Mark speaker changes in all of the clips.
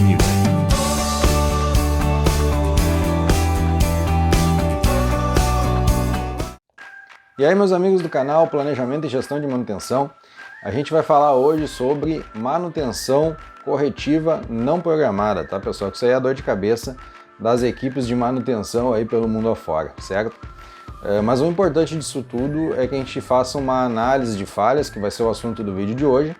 Speaker 1: music.
Speaker 2: E aí, meus amigos do canal Planejamento e Gestão de Manutenção, a gente vai falar hoje sobre manutenção corretiva não programada, tá, pessoal? Que isso aí é a dor de cabeça das equipes de manutenção aí pelo mundo afora, certo? Mas o importante disso tudo é que a gente faça uma análise de falhas, que vai ser o assunto do vídeo de hoje,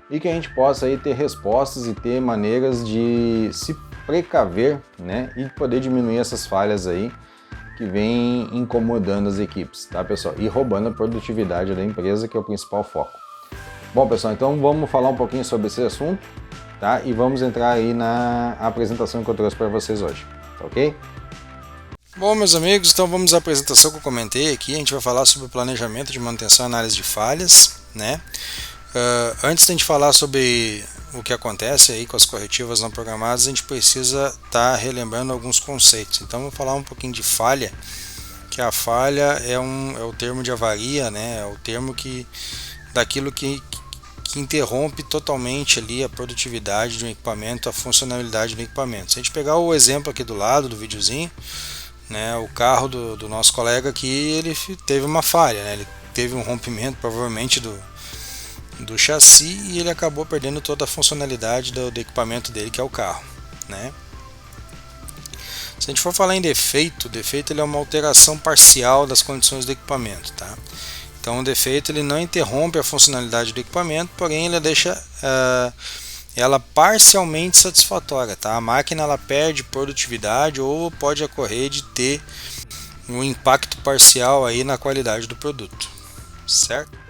Speaker 2: e que a gente possa aí ter respostas e ter maneiras de se precaver, né, e poder diminuir essas falhas aí que vem incomodando as equipes, tá, pessoal? E roubando a produtividade da empresa, que é o principal foco. Bom, pessoal, então vamos falar um pouquinho sobre esse assunto, tá? E vamos entrar aí na apresentação que eu trouxe para vocês hoje, tá ok?
Speaker 3: Bom, meus amigos, então vamos à apresentação que eu comentei aqui. A gente vai falar sobre planejamento de manutenção e análise de falhas, né? Antes de a gente falar sobre o que acontece aí com as corretivas não programadas, a gente precisa estar relembrando alguns conceitos. Então vou falar um pouquinho de falha, que a falha é o termo de avaria, né? É o termo daquilo que interrompe totalmente ali a produtividade de um equipamento, a funcionalidade do equipamento. Se a gente pegar o exemplo aqui do lado do videozinho, né, o carro do nosso colega aqui, ele teve uma falha, né? Ele teve um rompimento provavelmente do chassi e ele acabou perdendo toda a funcionalidade do equipamento dele, que é o carro, né? Se a gente for falar em defeito, ele é uma alteração parcial das condições do equipamento, tá? Então o defeito ele não interrompe a funcionalidade do equipamento, porém ele deixa ela parcialmente satisfatória, tá? A máquina ela perde produtividade ou pode ocorrer de ter um impacto parcial aí na qualidade do produto, certo?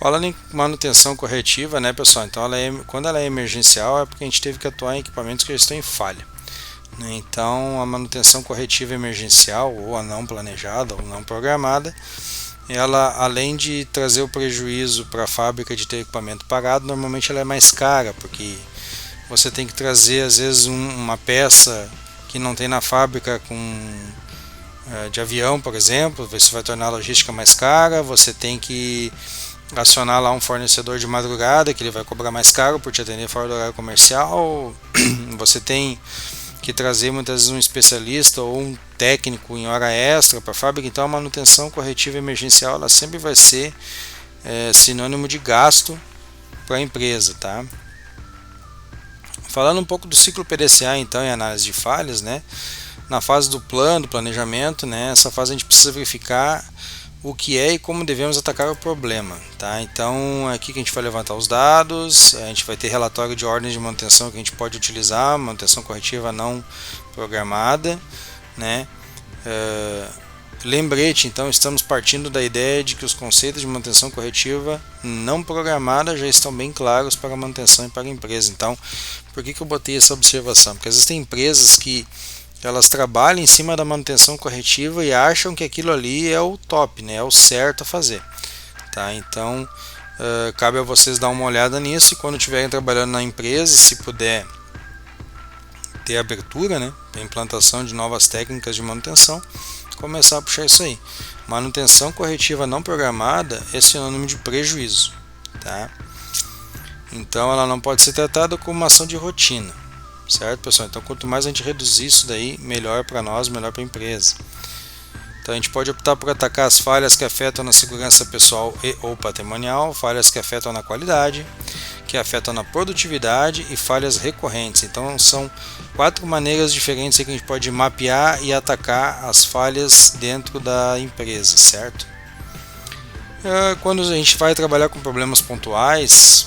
Speaker 3: Falando em manutenção corretiva, né, pessoal? Então quando ela é emergencial é porque a gente teve que atuar em equipamentos que já estão em falha, né? Então a manutenção corretiva emergencial, ou a não planejada ou não programada, ela, além de trazer o prejuízo para a fábrica de ter equipamento parado, normalmente ela é mais cara, porque você tem que trazer às vezes uma peça que não tem na fábrica de avião, por exemplo. Isso vai tornar a logística mais cara. Você tem que acionar lá um fornecedor de madrugada, que ele vai cobrar mais caro por te atender fora do horário comercial. Você tem que trazer muitas vezes um especialista ou um técnico em hora extra para a fábrica. Então a manutenção corretiva emergencial ela sempre vai ser sinônimo de gasto para a empresa, tá? Falando um pouco do ciclo PDCA então em análise de falhas, né? Na fase do planejamento, né? Essa fase a gente precisa verificar o que é e como devemos atacar o problema, tá? Então aqui que a gente vai levantar os dados, a gente vai ter relatório de ordens de manutenção que a gente pode utilizar, manutenção corretiva não programada, né? Lembrete, então estamos partindo da ideia de que os conceitos de manutenção corretiva não programada já estão bem claros para a manutenção e para a empresa. Então, por que eu botei essa observação? Porque existem empresas que elas trabalham em cima da manutenção corretiva e acham que aquilo ali é o top, né? É o certo a fazer, tá? Então cabe a vocês dar uma olhada nisso, e quando estiverem trabalhando na empresa, se puder ter abertura, né, para implantação de novas técnicas de manutenção, começar a puxar isso aí. Manutenção corretiva não programada é sinônimo de prejuízo, tá? Então ela não pode ser tratada como uma ação de rotina, certo, pessoal? Então quanto mais a gente reduzir isso daí, melhor para nós, melhor para a empresa. Então a gente pode optar por atacar as falhas que afetam na segurança pessoal e ou patrimonial, falhas que afetam na qualidade, que afetam na produtividade e falhas recorrentes. Então são 4 maneiras diferentes que a gente pode mapear e atacar as falhas dentro da empresa, certo? Quando a gente vai trabalhar com problemas pontuais,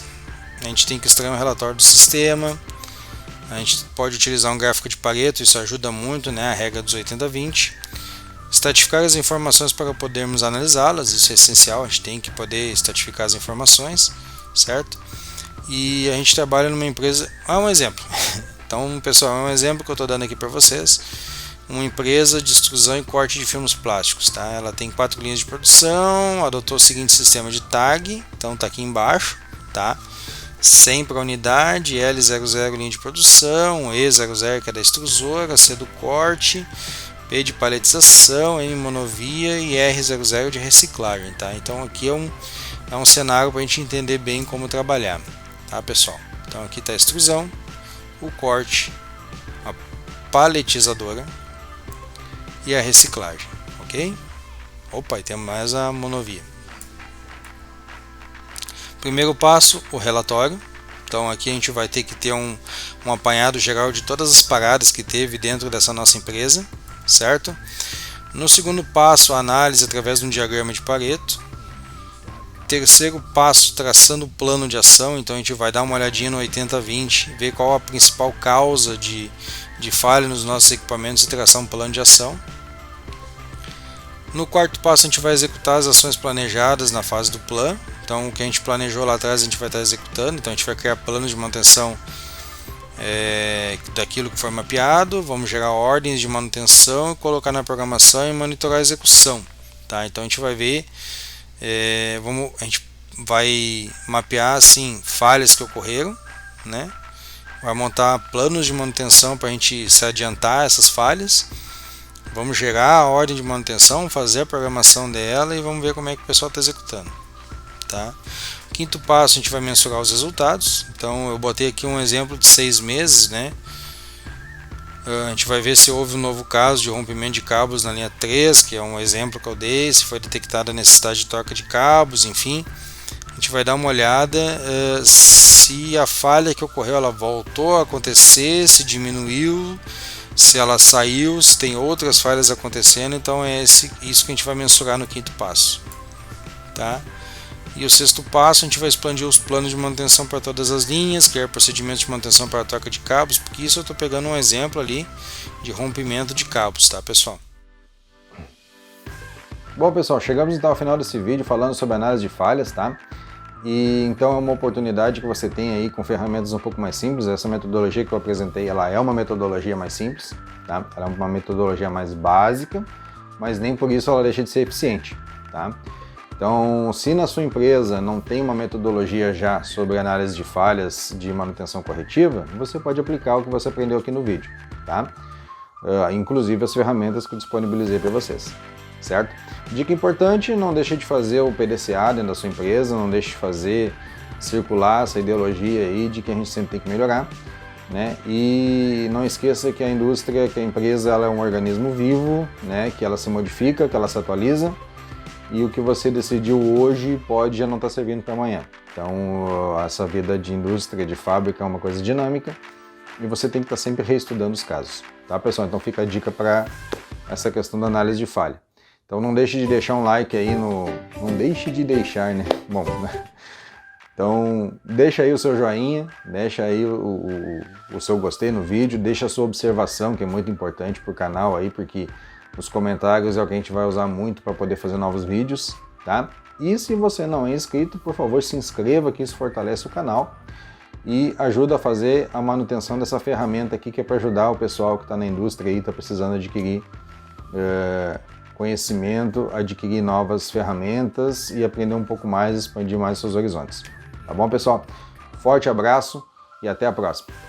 Speaker 3: a gente tem que extrair um relatório do sistema. A gente pode utilizar um gráfico de Pareto, isso ajuda muito, né? A regra dos 80-20. Estatificar as informações para podermos analisá-las, isso é essencial, a gente tem que poder estatificar as informações, certo? E a gente trabalha numa empresa, um exemplo. Então, pessoal, é um exemplo que eu estou dando aqui para vocês. Uma empresa de extrusão e corte de filmes plásticos, tá? Ela tem 4 linhas de produção, adotou o seguinte sistema de tag, então está aqui embaixo, tá? 100 para unidade, L00 linha de produção, E00 que é da extrusora, C do corte, P de paletização, M monovia e R00 de reciclagem, tá? Então aqui é um cenário para a gente entender bem como trabalhar, tá, pessoal? Então aqui está a extrusão, o corte, a paletizadora e a reciclagem, ok? Opa, e tem mais a monovia. Primeiro passo, o relatório. Então aqui a gente vai ter que ter um apanhado geral de todas as paradas que teve dentro dessa nossa empresa, certo? No segundo passo, a análise através de um diagrama de Pareto. Terceiro passo, traçando o plano de ação. Então a gente vai dar uma olhadinha no 80-20, ver qual a principal causa de falha nos nossos equipamentos e traçar um plano de ação. No quarto passo, a gente vai executar as ações planejadas na fase do plano. Então o que a gente planejou lá atrás a gente vai estar executando. Então a gente vai criar planos de manutenção daquilo que foi mapeado. Vamos gerar ordens de manutenção, colocar na programação e monitorar a execução, tá? Então a gente vai ver, a gente vai mapear assim falhas que ocorreram, né? Vai montar planos de manutenção para a gente se adiantar essas falhas. Vamos gerar a ordem de manutenção, fazer a programação dela e vamos ver como é que o pessoal está executando, tá? Quinto passo, a gente vai mensurar os resultados. Então eu botei aqui um exemplo de 6 meses, né? A gente vai ver se houve um novo caso de rompimento de cabos na linha 3, que é um exemplo que eu dei, se foi detectada a necessidade de troca de cabos, enfim. A gente vai dar uma olhada se a falha que ocorreu ela voltou a acontecer, se diminuiu, se ela saiu, se tem outras falhas acontecendo. Então é isso que a gente vai mensurar no quinto passo, tá? E o sexto passo, a gente vai expandir os planos de manutenção para todas as linhas, criar procedimentos de manutenção para a troca de cabos, porque isso eu estou pegando um exemplo ali de rompimento de cabos, tá, pessoal?
Speaker 2: Bom, pessoal, chegamos então ao final desse vídeo falando sobre análise de falhas, tá? E então é uma oportunidade que você tem aí com ferramentas um pouco mais simples. Essa metodologia que eu apresentei, ela é uma metodologia mais simples, tá? Ela é uma metodologia mais básica, mas nem por isso ela deixa de ser eficiente, tá? Então, se na sua empresa não tem uma metodologia já sobre análise de falhas de manutenção corretiva, você pode aplicar o que você aprendeu aqui no vídeo, tá? Inclusive as ferramentas que eu disponibilizei para vocês, certo? Dica importante, não deixe de fazer o PDCA dentro da sua empresa, não deixe de circular essa ideologia aí de que a gente sempre tem que melhorar, né? E não esqueça que a indústria, que a empresa, ela é um organismo vivo, né? Que ela se modifica, que ela se atualiza. E o que você decidiu hoje pode já não estar servindo para amanhã. Então, essa vida de indústria, de fábrica é uma coisa dinâmica e você tem que estar sempre reestudando os casos, tá, pessoal? Então fica a dica para essa questão da análise de falha. Então não deixe de deixar um like aí no... Não deixe de deixar, né? Bom, né? Então deixa aí o seu joinha, deixa aí o seu gostei no vídeo, deixa a sua observação, que é muito importante para o canal aí, porque os comentários é o que a gente vai usar muito para poder fazer novos vídeos, tá? E se você não é inscrito, por favor, se inscreva, que isso fortalece o canal e ajuda a fazer a manutenção dessa ferramenta aqui, que é para ajudar o pessoal que está na indústria e está precisando adquirir conhecimento, adquirir novas ferramentas e aprender um pouco mais, expandir mais seus horizontes. Tá bom, pessoal? Forte abraço e até a próxima!